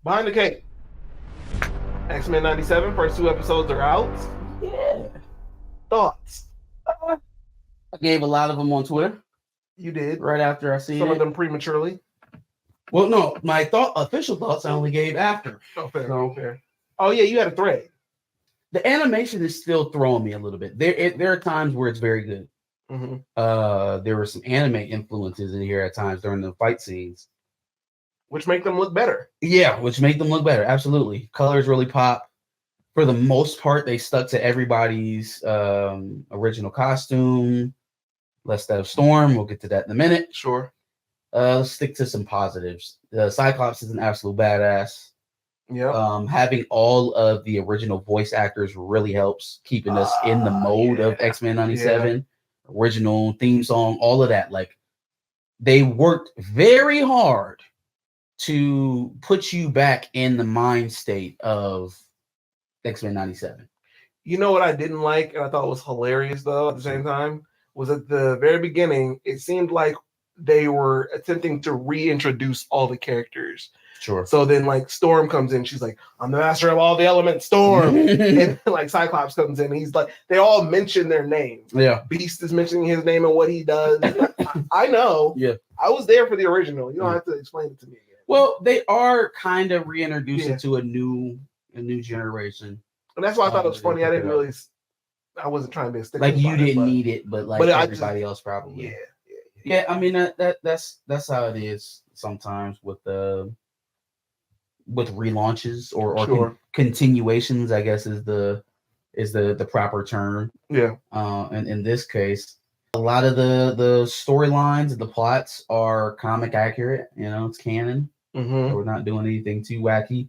Behind the Cape. X-Men 97, first two episodes are out. Yeah. Thoughts? I gave a lot of them on Twitter You did. right after I seen Some it. of them prematurely. Well, no, my official thoughts I only gave after. Oh, fair. Fair. Oh, yeah, you had a thread. The animation is still throwing me a little bit. There are times where it's very good. Mm-hmm. There were some anime influences in here at times during the fight scenes, which make them look better. Yeah, which make them look better. Absolutely, colors really pop. For the most part, they stuck to everybody's original costume. Less that of Storm. We'll get to that in a minute. Sure. Let's stick to some positives. Cyclops is an absolute badass. Yeah. Having all of the original voice actors really helps keeping us in the mode of X-Men 97. Yeah. Original theme song, all of that. Like, they worked very hard to put you back in the mind state of X-Men 97. You know what I didn't like, and I thought was hilarious, though, at the same time, was at the very beginning, it seemed like they were attempting to reintroduce all the characters. Sure. So then, like, Storm comes in. She's like, I'm the master of all the elements, Storm. And, like, Cyclops comes in. He's like, they all mention their name. Yeah. Beast is mentioning his name and what he does. I know. Yeah. I was there for the original. You don't have to explain it to me again. Well, they are kind of reintroducing to a new generation. And that's why I thought it was funny. I wasn't trying to be a sticker. Like, you didn't need it, but like everybody else probably. Yeah. I mean, that's how it is sometimes with relaunches or continuations, I guess is the proper term. Yeah. And in this case, a lot of the storylines, the plots are comic accurate. You know, it's canon. Mm-hmm. So we're not doing anything too wacky,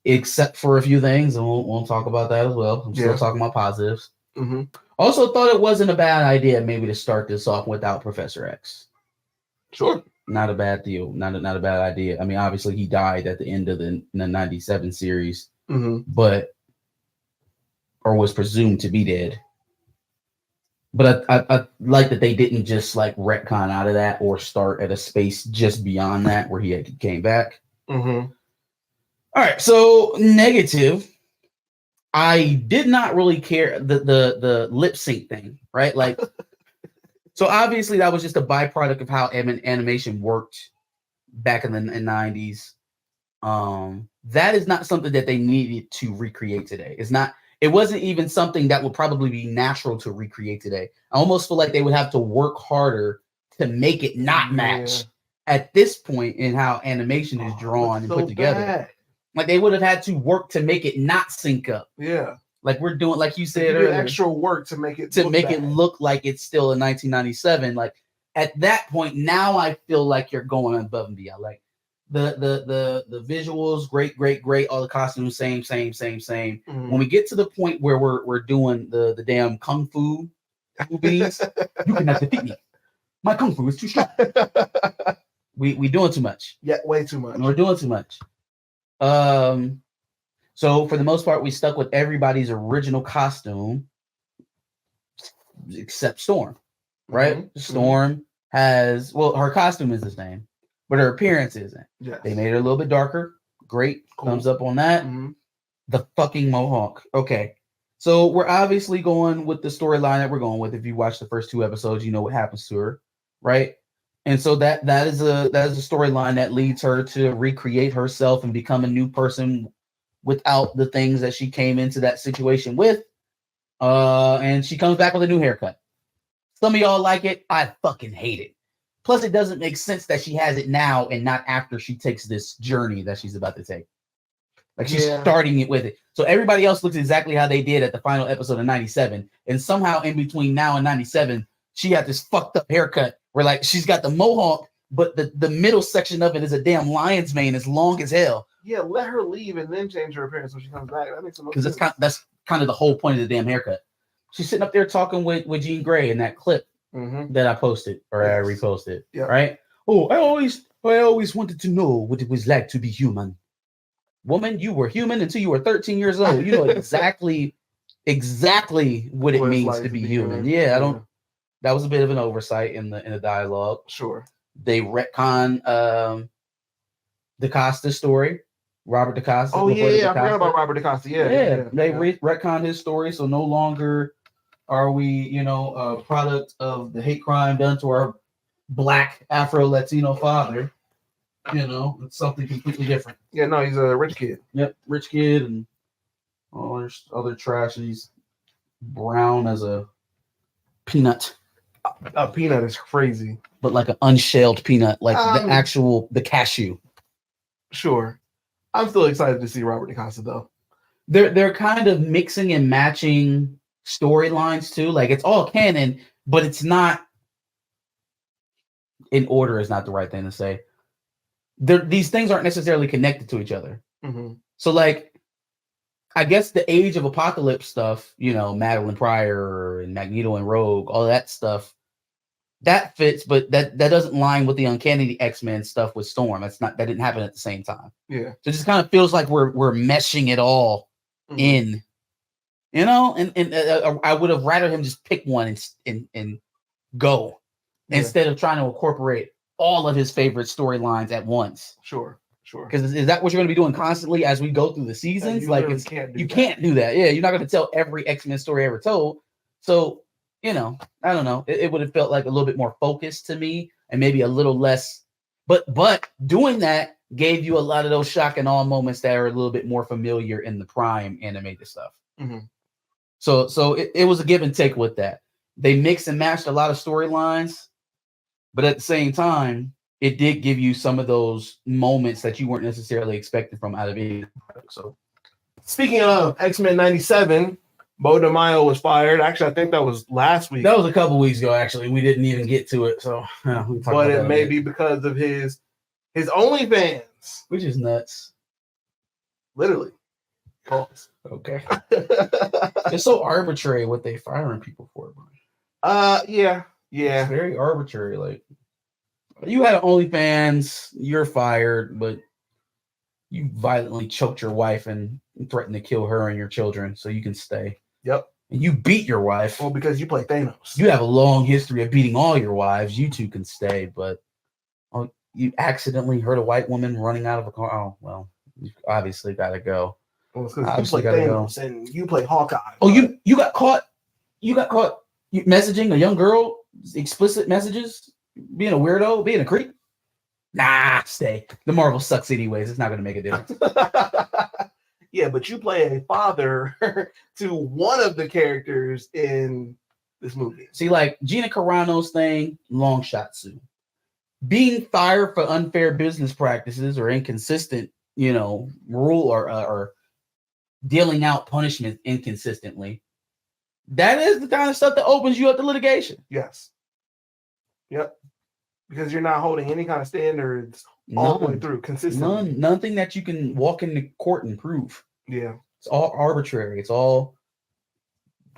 except for a few things, and we'll talk about that as well. I'm still talking about positives. Mm-hmm. Also, thought it wasn't a bad idea maybe to start this off without Professor X. Sure. Not a bad deal. Not a bad idea. I mean, obviously he died at the end of the 97 series, but or was presumed to be dead. But I like that they didn't just like retcon out of that or start at a space just beyond that where he came back. Mm-hmm. All right, so negative. I did not really care the lip sync thing, right? Like, so obviously that was just a byproduct of how animation worked back in the 90s. That is not something that they needed to recreate today. It wasn't even something that would probably be natural to recreate today. I almost feel like they would have to work harder to make it not match at this point in how animation is drawn and put together. Bad. Like, they would have had to work to make it not sync up. Yeah. Like, we're doing, like you said earlier, extra work to make it look like it's still in 1997. Like, at that point, now I feel like you're going above and beyond. Like, the visuals, great. All the costumes, same. Mm-hmm. When we get to the point where we're doing the damn kung fu movies, you cannot defeat me. My kung fu is too strong. we doing too much. Yeah, way too much. We're doing too much. So for the most part, we stuck with everybody's original costume except Storm, right? Mm-hmm. Storm has, her costume is the same, but her appearance isn't. Yes. They made her a little bit darker. Great. Cool. Thumbs up on that. Mm-hmm. The fucking mohawk. Okay. So we're obviously going with the storyline that we're going with. If you watch the first two episodes, you know what happens to her, right? And so that is a storyline that leads her to recreate herself and become a new person without the things that she came into that situation with. And she comes back with a new haircut. Some of y'all like it. I fucking hate it. Plus, it doesn't make sense that she has it now and not after she takes this journey that she's about to take. Like, she's starting it with it. So everybody else looks exactly how they did at the final episode of 97. And somehow in between now and 97, she had this fucked up haircut where, like, she's got the mohawk, but the middle section of it is a damn lion's mane as long as hell. Yeah, let her leave and then change her appearance when she comes back. That makes sense. Because that's kind of the whole point of the damn haircut. She's sitting up there talking with Jean Grey in that clip that I posted or I reposted. Yep. Right? Oh, I always wanted to know what it was like to be human. Woman, you were human until you were 13 years old. You know exactly what it means like to be human. Yeah, that was a bit of an oversight in the dialogue. Sure. They retcon the Costa story. Robert DaCosta. Oh yeah, Roberto yeah, I forgot DaCosta. about Robert DaCosta. Yeah, They yeah. retconned his story, so no longer are we, a product of the hate crime done to our Black Afro Latino father. It's something completely different. Yeah, no, he's a rich kid. Yep, rich kid and all this other trash. He's brown as a peanut, A peanut is crazy. but like an unshelled peanut, like the cashew. Sure, I'm still excited to see Robert DaCosta though. They're kind of mixing and matching storylines too. Like it's all canon, but it's not in order. Is not the right thing to say. These things aren't necessarily connected to each other. Mm-hmm. So like, I guess the Age of Apocalypse stuff, Madeline Pryor and Magneto and Rogue, all that stuff, that fits, but that doesn't line with the Uncanny X-Men stuff with Storm. That didn't happen at the same time. Yeah. So it just kind of feels like we're meshing it all in, and I would have rather him just pick one and go instead of trying to incorporate all of his favorite storylines at once. Sure. Because is that what you're going to be doing constantly as we go through the seasons? Like you can't do that. Yeah, you're not going to tell every X-Men story ever told. So, I don't know. It would have felt like a little bit more focused to me and maybe a little less. But doing that gave you a lot of those shock and awe moments that are a little bit more familiar in the Prime animated stuff. Mm-hmm. So it was a give and take with that. They mixed and matched a lot of storylines, but at the same time, it did give you some of those moments that you weren't necessarily expecting from out of it. So, speaking of X-Men 97, Bo DeMaio was fired. Actually, I think that was last week. That was a couple weeks ago, actually. We didn't even get to it. So, but it may be because of his OnlyFans. Which is nuts. Literally. Pause. Okay. It's so arbitrary what they firing people for, bro. Yeah. It's very arbitrary. Like, you had OnlyFans, you're fired, but you violently choked your wife and threatened to kill her and your children so you can stay. Yep. And you beat your wife. Well, because you play Thanos. You have a long history of beating all your wives. You two can stay, but you accidentally hurt a white woman running out of a car. Oh, well, you obviously got to go. Well, it's because you play Thanos and you play Hawkeye. Oh, you got caught. You got caught messaging a young girl, explicit messages, being a weirdo, being a creep. Nah, stay. The Marvel sucks anyways. It's not going to make a difference. Yeah, but you play a father to one of the characters in this movie. See, like Gina Carano's thing, long shot, Sue. Being fired for unfair business practices or inconsistent, rule or dealing out punishment inconsistently. That is the kind of stuff that opens you up to litigation. Yes. Yep. Because you're not holding any kind of standards all the way through consistently. Nothing that you can walk into court and prove. Yeah. It's all arbitrary. It's all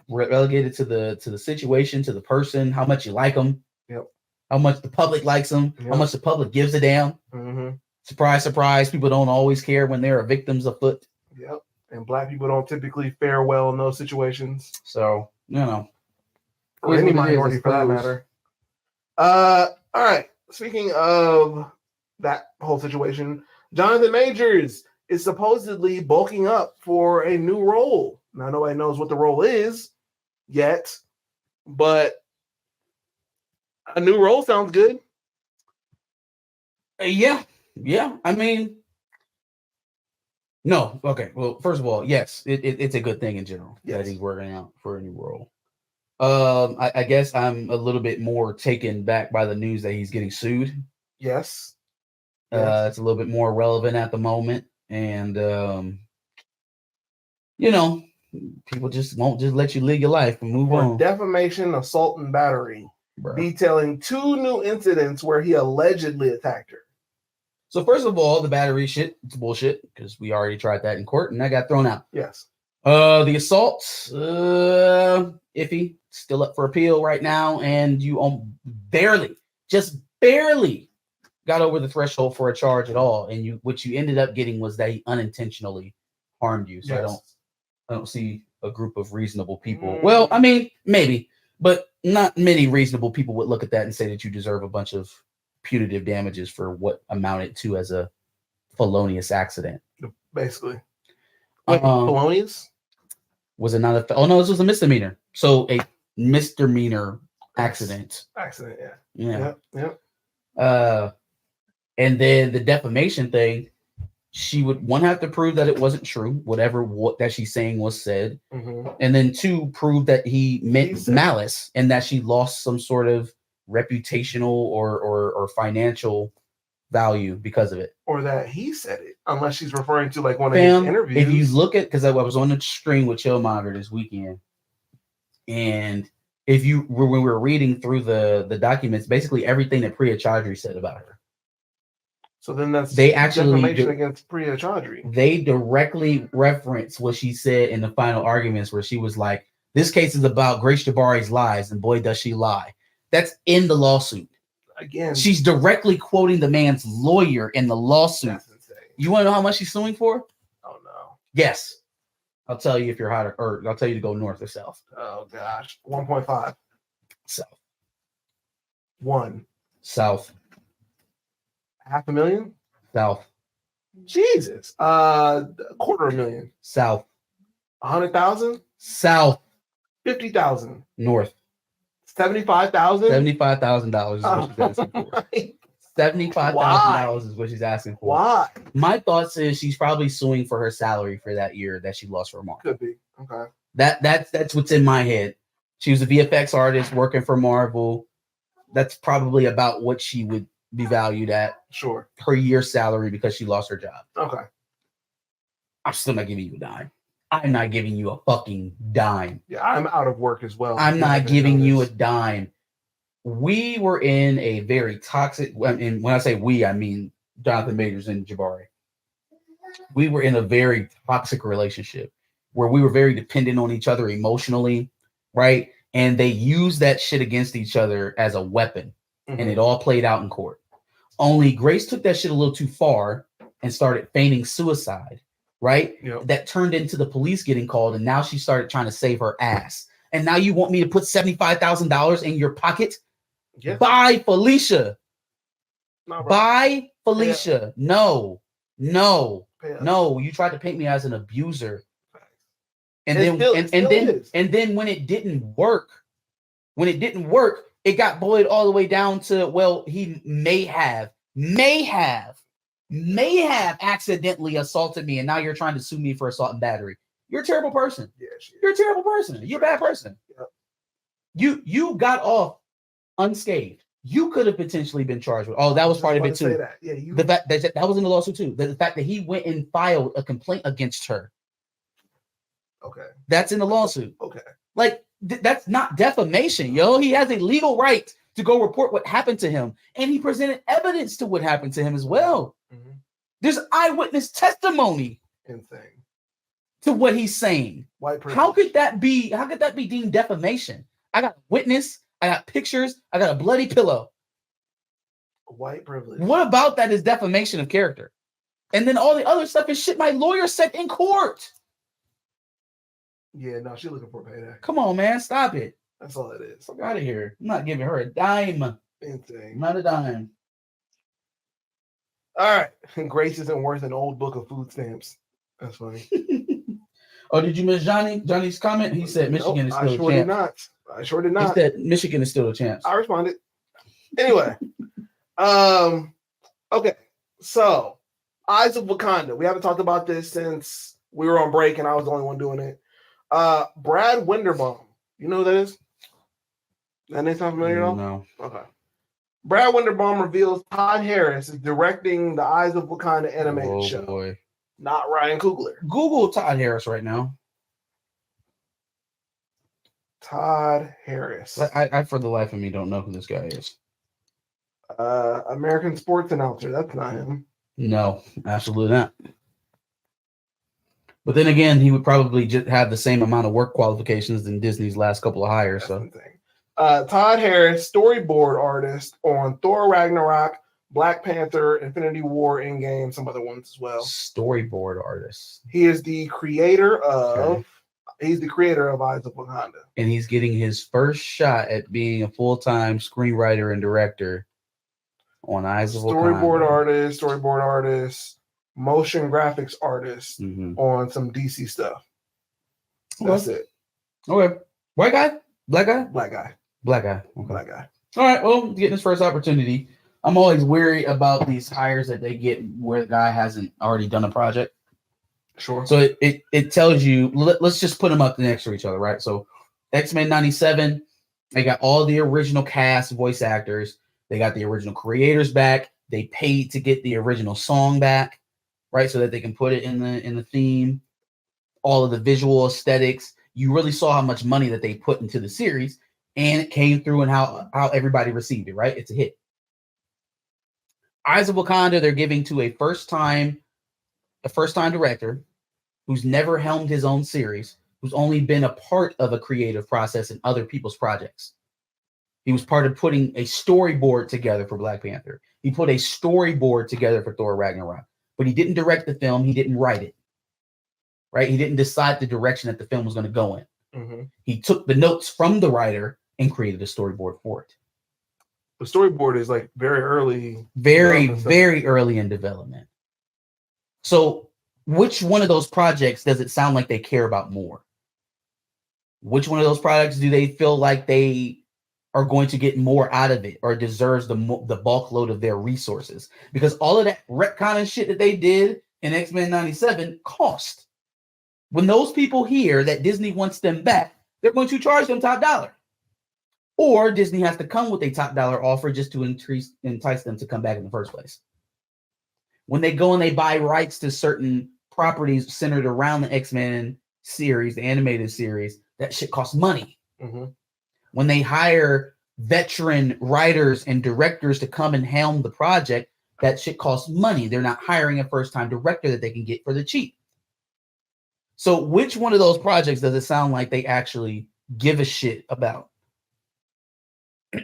relegated to the situation, to the person, how much you like them. Yep. How much the public likes them, how much the public gives a damn. Mm-hmm. Surprise, surprise. People don't always care when there are victims afoot. Yep. And Black people don't typically fare well in those situations. So, or any minority for that matter. All right. Speaking of that whole situation, Jonathan Majors is supposedly bulking up for a new role. Now, nobody knows what the role is yet, but a new role sounds good. Yeah. I mean, no. Okay. Well, first of all, yes, it's a good thing in general that he's working out for a new role. I guess I'm a little bit more taken back by the news that he's getting sued. Yes. It's a little bit more relevant at the moment, and people just won't just let you live your life and move on. Defamation, assault, and battery, detailing 2 new incidents where he allegedly attacked her. So first of all, the battery shit, it's bullshit because we already tried that in court and that got thrown out. Yes. The assault, iffy, still up for appeal right now, and you just barely got over the threshold for a charge at all, and what you ended up getting was that he unintentionally harmed you. So yes. I don't see a group of reasonable people. Well, I mean, maybe, but not many reasonable people would look at that and say that you deserve a bunch of punitive damages for what amounted to as a felonious accident. Basically. Wait, Um, felonious? Was it not a? Oh no, this was a misdemeanor. So a misdemeanor accident. Accident, yeah. Yeah. Yep. And then the defamation thing, she would one have to prove that it wasn't true, whatever what that she's saying was said, and then two prove that he meant malice and that she lost some sort of reputational or financial value because of it, or that he said it, unless she's referring to like one of Fam, his interviews. If you look at, because I was on the stream with Chillmonger this weekend, and if you when we were reading through the documents, basically everything that Priya Chaudhry said about her. So then that's they actually defamation against Priya Chaudhry. They directly reference what she said in the final arguments, where she was like, "This case is about Grace Jabari's lies, and boy, does she lie." That's in the lawsuit. Again, she's directly quoting the man's lawyer in the lawsuit. That's insane. You want to know how much she's suing for? Oh no. Yes. I'll tell you if you're hot or I'll tell you to go north or south. Oh gosh. 1.5. South. 1. South. $500,000? South. Jesus. $250,000. South. 100,000? South. 50,000. North. 75,000? $75,000 is what she's asking for. $75,000 is what she's asking for. Why? My thoughts is she's probably suing for her salary for that year that she lost for Marvel. Could be. Okay. That's what's in my head. She was a VFX artist working for Marvel. That's probably about what she would be valued at. Sure. Per year salary because she lost her job. Okay. I'm still not giving you a dime. I'm not giving you a fucking dime. Yeah, I'm out of work as well. I'm not giving you a dime. We were in a very toxic, and when I say we, I mean Jonathan Majors and Jabari. We were in a very toxic relationship where we were very dependent on each other emotionally, right? And they used that shit against each other as a weapon, and it all played out in court. Only Grace took that shit a little too far and started feigning suicide, right? Yep. That turned into the police getting called, and now she started trying to save her ass. And now you want me to put $75,000 in your pocket? Yeah. Bye, Felicia. No, bye, Felicia. No. You tried to paint me as an abuser. And then when it didn't work, it got boiled all the way down to, well, he may have accidentally assaulted me, and now you're trying to sue me for assault and battery. You're a terrible person. Yeah, you're a terrible person. You're a bad person. Yep. You got off unscathed. You could have potentially been charged with. Oh, that was part of it too. That. Yeah, the fact that was in the lawsuit too. The fact that he went and filed a complaint against her. Okay. That's in the lawsuit. Okay. Like that's not defamation, yo. He has a legal right to go report what happened to him, and he presented evidence to what happened to him as well. Mm-hmm. There's eyewitness testimony. Insane. To what he's saying. White privilege. How could that be deemed defamation? I got a witness, I got pictures, I got a bloody pillow. White privilege. What about that is defamation of character? And then all the other stuff is shit my lawyer said in court. Yeah, no, she's looking for a payday. Come on, man, stop it. That's all it is. Fuck out of here. I'm not giving her a dime. Insane. Not a dime. All right. Grace isn't worth an old book of food stamps. That's funny. Oh, did you miss Johnny's comment? He said Michigan is still a champ. I sure did not. He said Michigan is still a champ. I responded. Anyway. Okay. So, Eyes of Wakanda. We haven't talked about this since we were on break and I was the only one doing it. Brad Winderbaum. You know who that is? That name sound familiar at all? No. Okay. Brad Winderbaum reveals Todd Harris is directing the Eyes of Wakanda animated show. Boy. Not Ryan Coogler. Google Todd Harris right now. Todd Harris. I for the life of me don't know who this guy is. American sports announcer. That's not him. No, absolutely not. But then again, he would probably just have the same amount of work qualifications than Disney's last couple of hires. That's the thing. Todd Harris, storyboard artist on Thor Ragnarok, Black Panther, Infinity War, Endgame, some other ones as well. Storyboard artist. He is the creator of. He's the creator of Eyes of Wakanda, and he's getting his first shot at being a full-time screenwriter and director on Eyes of Wakanda. Storyboard artist. motion graphics artist on some DC stuff. That's it. Okay. White guy? Black guy? Black guy. Black guy. Okay. Black guy. All right. Well, getting his first opportunity. I'm always wary about these hires that they get where the guy hasn't already done a project. Sure. So it tells you, let's just put them up next to each other, right? So X-Men 97, they got all the original cast voice actors. They got the original creators back. They paid to get the original song back, right? So that they can put it in the theme. All of the visual aesthetics. You really saw how much money that they put into the series, and it came through and how everybody received it, right? It's a hit. Eyes of Wakanda, they're giving to a first-time director who's never helmed his own series, who's only been a part of a creative process in other people's projects. He was part of putting a storyboard together for Black Panther. He put a storyboard together for Thor Ragnarok, but he didn't direct the film. He didn't write it, right? He didn't decide the direction that the film was going to go in. Mm-hmm. He took the notes from the writer and created a storyboard for it. The storyboard is like very early. Very early in development. So which one of those projects does it sound like they care about more? Which one of those projects do they feel like they are going to get more out of it or deserves the bulk load of their resources? Because all of that retconning shit that they did in X-Men 97 cost. When those people hear that Disney wants them back, they're going to charge them top dollar. Or Disney has to come with a top dollar offer just to entice them to come back in the first place. When they go and they buy rights to certain properties centered around the X-Men series, the animated series, that shit costs money. Mm-hmm. When they hire veteran writers and directors to come and helm the project, that shit costs money. They're not hiring a first-time director that they can get for the cheap. So which one of those projects does it sound like they actually give a shit about?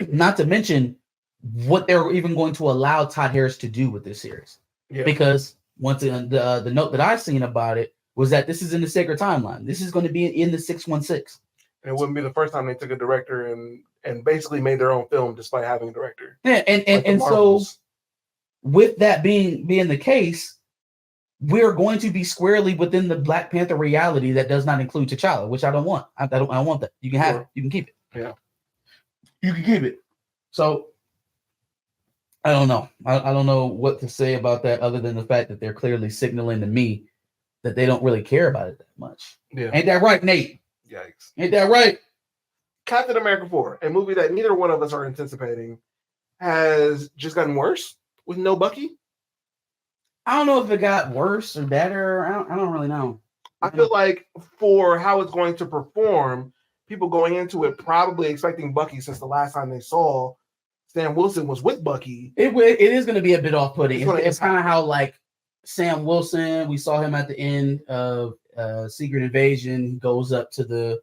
Not to mention what they're even going to allow Todd Harris to do with this series. Yeah. Because once again, the note that I've seen about it was that this is in the Sacred Timeline. This is going to be in the 616. And it wouldn't be the first time they took a director and basically made their own film despite having a director. Yeah, and so with that being the case, we're going to be squarely within the Black Panther reality that does not include T'Challa, which I don't want. I don't want that. You can have it. You can keep it. Yeah. You can keep it. So I don't know. I don't know what to say about that other than the fact that they're clearly signaling to me that they don't really care about it that much. Yeah. Ain't that right, Nate? Yikes. Ain't that right? Captain America 4, a movie that neither one of us are anticipating, has just gotten worse with no Bucky. I don't know if it got worse or better. I don't really know. I feel like for how it's going to perform, people going into it probably expecting Bucky since the last time they saw Sam Wilson was with Bucky. It is going to be a bit off-putting. It's kind of how like Sam Wilson, we saw him at the end of Secret Invasion. He goes up to the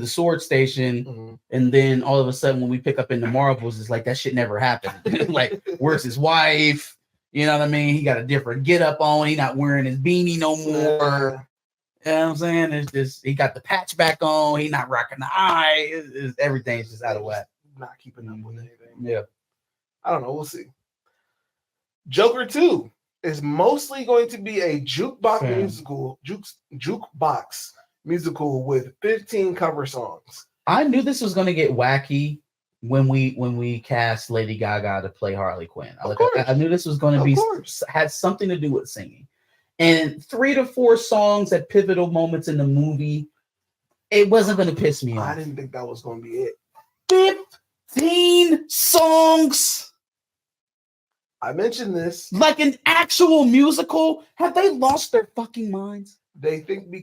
sword station, mm-hmm. and then all of a sudden when we pick up in the Marvels, it's like that shit never happened. Like, where's his wife? You know what I mean? He got a different get up on. He not wearing his beanie no more. You know what I'm saying? It's just he got the patch back on. He not rocking the eye. Everything's just out of whack. Not keeping up with anything. Yeah. I don't know. We'll see. Joker 2 is mostly going to be a jukebox musical with 15 cover songs. I knew this was going to get wacky when we cast Lady Gaga to play Harley Quinn. I knew this was going to had something to do with singing. And 3 to 4 songs at pivotal moments in the movie, it wasn't going to piss me off. I didn't think that was going to be it. 15 songs. I mentioned this. Like an actual musical? Have they lost their fucking minds? They think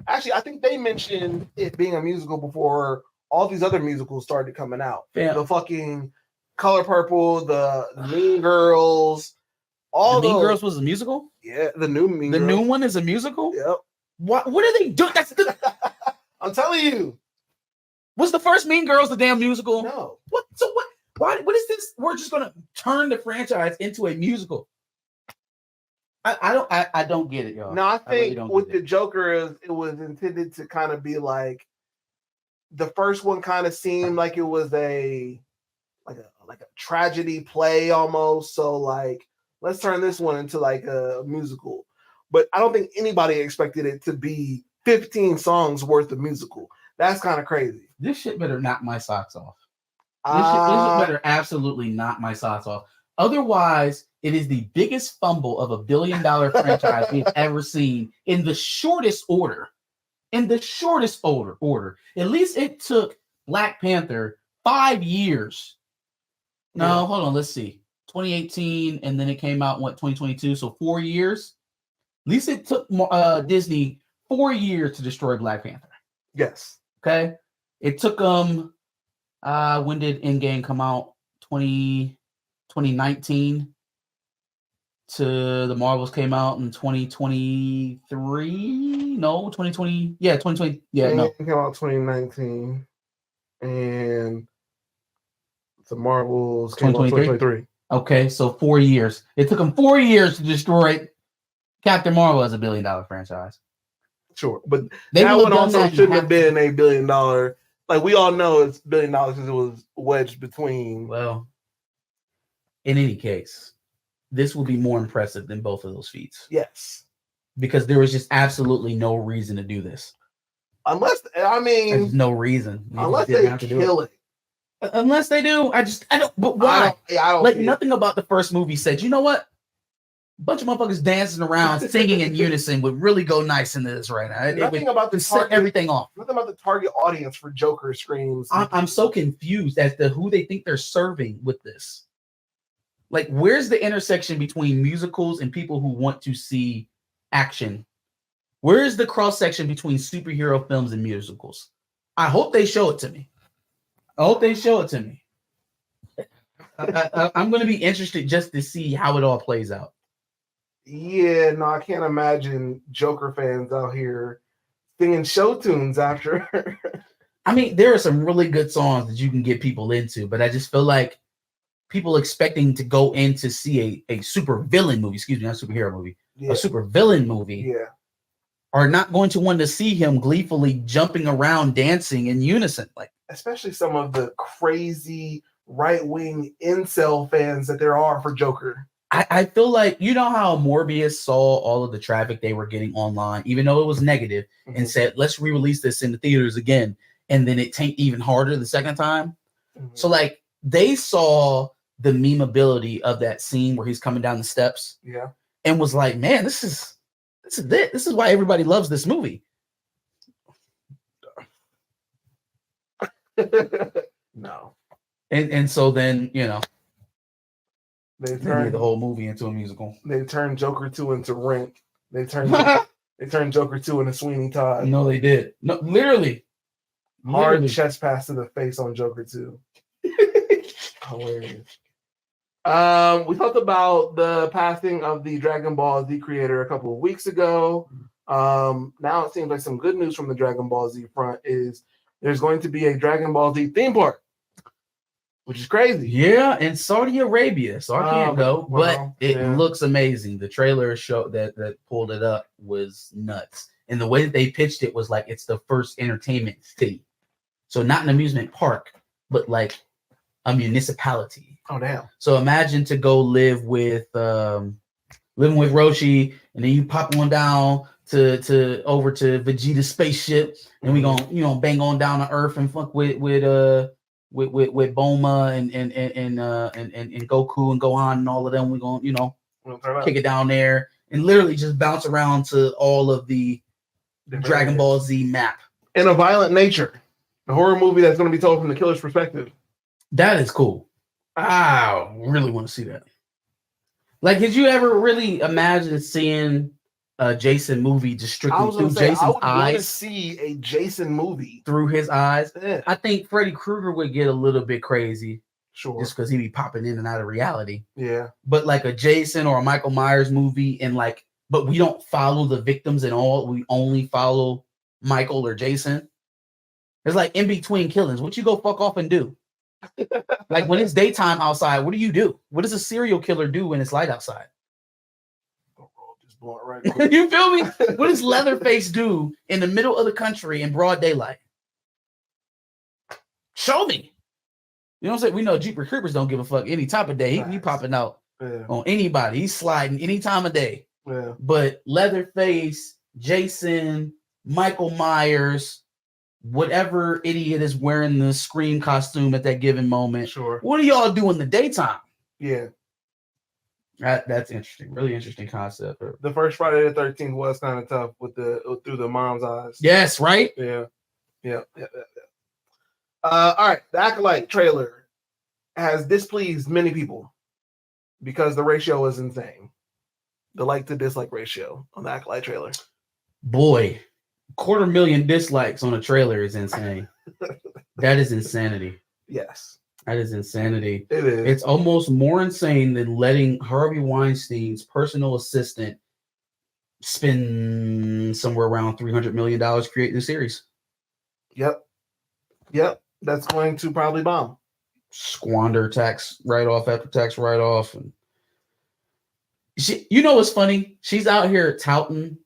actually, I think they mentioned it being a musical before all these other musicals started coming out. Yeah. The fucking Color Purple, the Mean Girls. All the Mean Girls was a musical? Yeah, the new Mean Girls. The new one is a musical? Yep. What are they doing? I'm telling you. Was the first Mean Girls the damn musical? No. What? So what? What is this? We're just gonna turn the franchise into a musical. I don't get it, y'all. No, I think with the Joker, it was intended to kind of be like the first one kind of seemed like it was a tragedy play almost. So like let's turn this one into like a musical. But I don't think anybody expected it to be 15 songs worth of musical. That's kind of crazy. This shit better knock my socks off. This shit better absolutely knock my socks off. Otherwise, it is the biggest fumble of $1 billion franchise we've ever seen in the shortest order. In the shortest order. At least it took Black Panther 5 years. No, hold on. Let's see. 2018, and then it came out in 2022. So 4 years. At least it took Disney 4 years to destroy Black Panther. Yes. Okay. It took them. When did Endgame come out? 2019. To the Marvels came out in 2023. No, 2020. Yeah, 2020. Yeah, no. It came out 2019, and the Marvels came out 2023. Okay, so 4 years. It took them 4 years to destroy Captain Marvel as $1 billion franchise. Sure, but that one also shouldn't have been $1 billion. Like we all know, it's $1 billion because it was wedged between. Well, in any case, this will be more impressive than both of those feats. Yes, because there was just absolutely no reason to do this. Unless there's no reason. Unless they kill it. Unless they do, I don't. But why? I don't like nothing about the first movie said. You know what? A bunch of motherfuckers dancing around, singing in unison would really go nice into this right now. Nothing about the set everything off. Nothing about the target audience for Joker screams. I'm so confused as to who they think they're serving with this. Like, where's the intersection between musicals and people who want to see action? Where is the cross section between superhero films and musicals? I hope they show it to me. I'm going to be interested just to see how it all plays out. Yeah, no, I can't imagine Joker fans out here singing show tunes after. I mean, there are some really good songs that you can get people into, but I just feel like people expecting to go in to see a super villain movie, excuse me, not a superhero movie, a super villain movie, are not going to want to see him gleefully jumping around, dancing in unison. Like, especially some of the crazy right-wing incel fans that there are for Joker. I feel like, you know how Morbius saw all of the traffic they were getting online, even though it was negative, and said, let's re-release this in the theaters again. And then it tanked even harder the second time. So like they saw the memeability of that scene where he's coming down the steps. Yeah. And was like, man, this is why everybody loves this movie. No. And so then, you know, they turned the whole movie into a musical. They turned Joker 2 into Rink. They turned Joker 2 into Sweeney Todd. No, they did. No, literally. Hard chest pass to the face on Joker 2. Hilarious. We talked about the passing of the Dragon Ball Z creator a couple of weeks ago. Now it seems like some good news from the Dragon Ball Z front is there's going to be a Dragon Ball Z theme park, which is crazy. Yeah, in Saudi Arabia. So I can't go, but it looks amazing. The trailer show that pulled it up was nuts. And the way that they pitched it was like it's the first entertainment city. So not an amusement park, but like a municipality. Oh, damn. So imagine to go live with Roshi, and then you pop on down to over to Vegeta's spaceship, and we gonna bang on down to Earth and fuck with Bulma and Goku and Gohan and all of them. We gonna kick it down there and literally just bounce around to all of the Dragon Ball Z map in a violent nature. A horror movie that's going to be told from the killer's perspective. That is cool. I really want to see that. Like, did you ever really imagine seeing a Jason movie just strictly through Jason's eyes? I want to see a Jason movie through his eyes. Yeah. I think Freddy Krueger would get a little bit crazy. Sure. Just because he'd be popping in and out of reality. Yeah. But like a Jason or a Michael Myers movie, and like, but we don't follow the victims at all. We only follow Michael or Jason. It's like in between killings. What you go fuck off and do? Like when it's daytime outside, what do you do? What does a serial killer do when it's light outside? Just blow it right quick. You feel me? What does Leatherface do in the middle of the country in broad daylight? Show me. You know what I'm saying? We know Jeepers Creepers don't give a fuck any type of day. He popping out on anybody. He's sliding any time of day. Yeah. But Leatherface, Jason, Michael Myers, whatever idiot is wearing the Scream costume at that given moment. Sure. What do y'all do in the daytime? Yeah. That's interesting. Really interesting concept. The first Friday the 13th was kind of tough with through the mom's eyes. Yes, right? Yeah. All right. The Acolyte trailer has displeased many people because the ratio is insane. The like to dislike ratio on the Acolyte trailer. Boy, 250,000 dislikes on a trailer is insane. That is insanity. Yes. That is insanity. It is. It's almost more insane than letting Harvey Weinstein's personal assistant spend somewhere around $300 million creating the series. Yep. That's going to probably bomb. Squander tax write-off after tax write-off. And you know what's funny? She's out here touting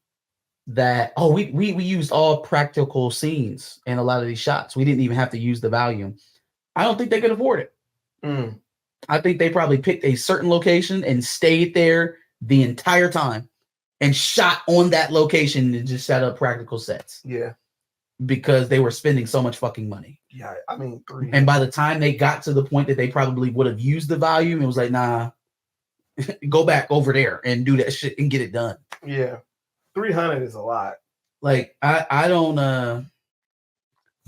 that, we used all practical scenes in a lot of these shots. We didn't even have to use the volume. I don't think they could afford it. I think they probably picked a certain location and stayed there the entire time and shot on that location and just set up practical sets. Yeah. Because they were spending so much fucking money. Yeah, I mean, and by the time they got to the point that they probably would have used the volume, it was like, nah, go back over there and do that shit and get it done. Yeah. 300 is a lot. Like, I don't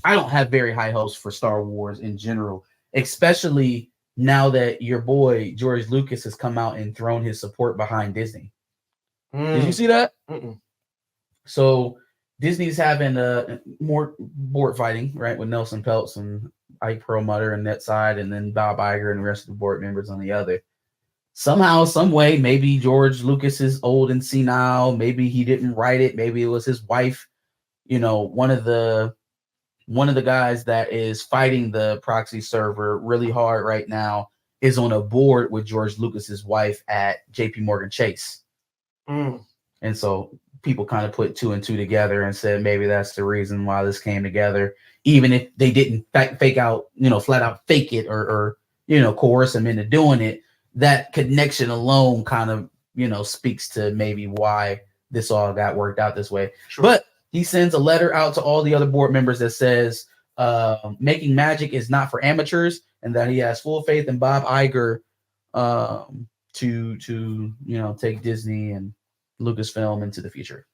have very high hopes for Star Wars in general, especially now that your boy George Lucas has come out and thrown his support behind Disney. Did you see that? So Disney's having more board fighting, right, with Nelson Peltz and Ike Perlmutter on that side, and then Bob Iger and the rest of the board members on the other. Somehow, some way, maybe George Lucas is old and senile. Maybe he didn't write it. Maybe it was his wife. You know, one of the guys that is fighting the proxy server really hard right now is on a board with George Lucas's wife at JP Morgan Chase. And so people kind of put two and two together and said maybe that's the reason why this came together, even if they didn't fake out, flat out fake it or coerce him into doing it. That connection alone kind of, speaks to maybe why this all got worked out this way. Sure. But he sends a letter out to all the other board members that says making magic is not for amateurs, and that he has full faith in Bob Iger to take Disney and Lucasfilm into the future.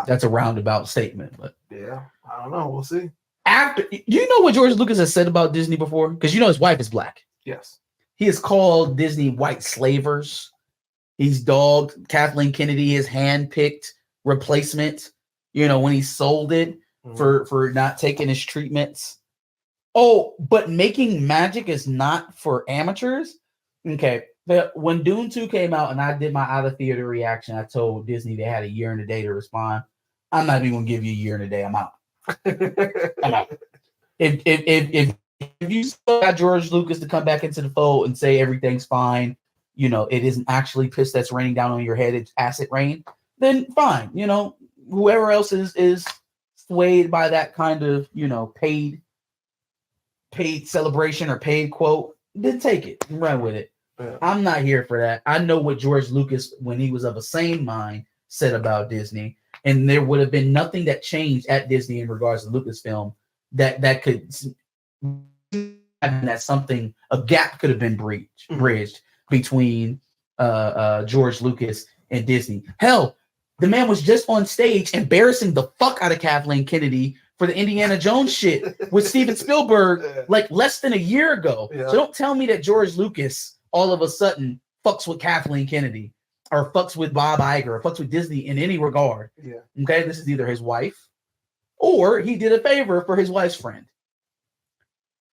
That's a roundabout statement, but yeah, I don't know. We'll see. Do you know what George Lucas has said about Disney before? Because his wife is black. Yes. He has called Disney white slavers. He's dogged Kathleen Kennedy, his hand-picked replacement, when he sold it for not taking his treatments. Oh, but making magic is not for amateurs? Okay. When Dune 2 came out and I did my out-of-theater reaction, I told Disney they had a year and a day to respond. I'm not even going to give you a year and a day. I'm out. I'm out. If you still got George Lucas to come back into the fold and say everything's fine, it isn't actually piss that's raining down on your head, it's acid rain, then fine. Whoever else is swayed by that kind of, paid celebration or paid quote, then take it and run with it. Yeah. I'm not here for that. I know what George Lucas, when he was of a sane mind, said about Disney, and there would have been nothing that changed at Disney in regards to Lucasfilm that could a gap could have been bridged between George Lucas and Disney. Hell, the man was just on stage embarrassing the fuck out of Kathleen Kennedy for the Indiana Jones shit with Steven Spielberg like less than a year ago. Yeah. So don't tell me that George Lucas all of a sudden fucks with Kathleen Kennedy or fucks with Bob Iger or fucks with Disney in any regard. Yeah. Okay, this is either his wife or he did a favor for his wife's friend.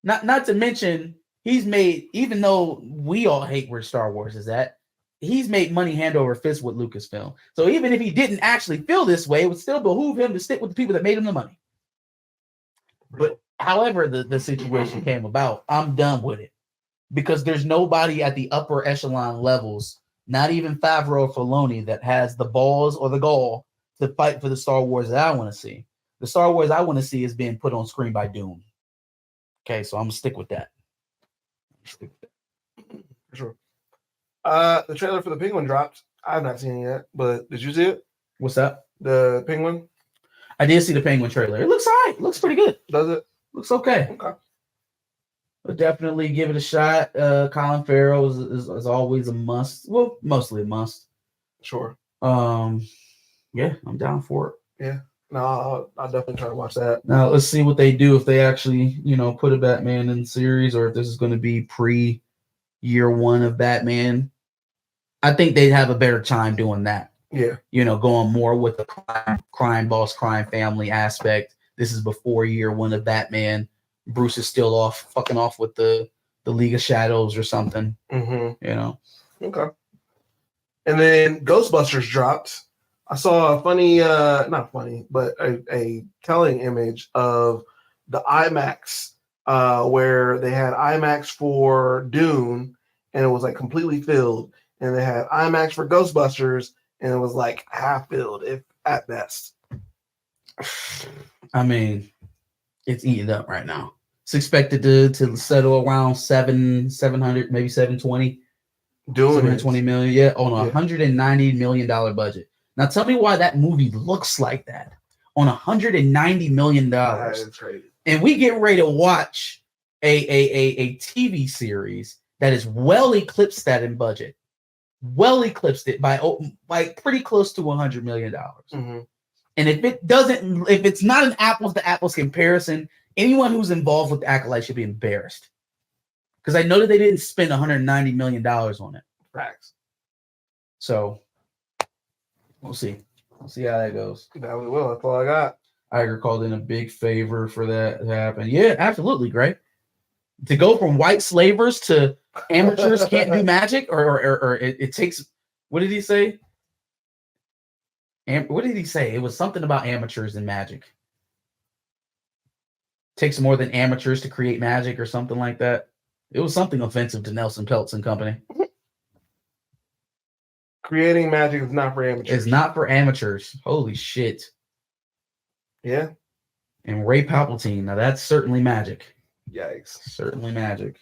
Not to mention, he's made, even though we all hate where Star Wars is at, he's made money hand over fist with Lucasfilm. So even if he didn't actually feel this way, it would still behoove him to stick with the people that made him the money. But however the situation came about, I'm done with it. Because there's nobody at the upper echelon levels, not even Favreau or Filoni, that has the balls or the gall to fight for the Star Wars that I want to see. The Star Wars I want to see is being put on screen by Dune. Okay, so I'm going to stick with that. For sure. The trailer for the Penguin dropped. I've not seen it yet, but did you see it? What's that? The Penguin? I did see the Penguin trailer. It looks all right. Looks pretty good. Does it? Looks okay. Okay. But definitely give it a shot. Colin Farrell is always a must. Well, mostly a must. Sure. Yeah, I'm down for it. Yeah. No, I'll definitely try to watch that. Now let's see what they do if they actually, put a Batman in the series, or if this is going to be pre-year one of Batman. I think they'd have a better time doing that. Yeah. Going more with the crime boss, crime family aspect. This is before year one of Batman. Bruce is still fucking off with the League of Shadows or something. Mm-hmm. Okay. And then Ghostbusters dropped. I saw a funny, not funny, but a telling image of the IMAX, where they had IMAX for Dune, and it was like completely filled, and they had IMAX for Ghostbusters, and it was like half filled, if at best. I mean, it's eating up right now. It's expected to settle around 700, maybe 720. Dune 720 million, yeah, on a $190 million budget. Now tell me why that movie looks like that on $190 million. That is crazy. And we get ready to watch a TV series that is well eclipsed that in budget. Well eclipsed it by pretty close to $100 million. Mm-hmm. And if it's not an apples to apples comparison, anyone who's involved with the Acolyte should be embarrassed. Because I know that they didn't spend $190 million on it. Facts. So we'll see. We'll see how that goes. That we will. That's all I got. Iger called in a big favor for that to happen. Yeah, absolutely, Greg. To go from white slavers to amateurs can't do magic, or it takes. What did he say? What did he say? It was something about amateurs and magic. Takes more than amateurs to create magic, or something like that. It was something offensive to Nelson Peltz and company. Creating magic is not for amateurs. It's not for amateurs. Holy shit. Yeah. And Ray Palpatine. Now that's certainly magic. Yikes. Certainly magic.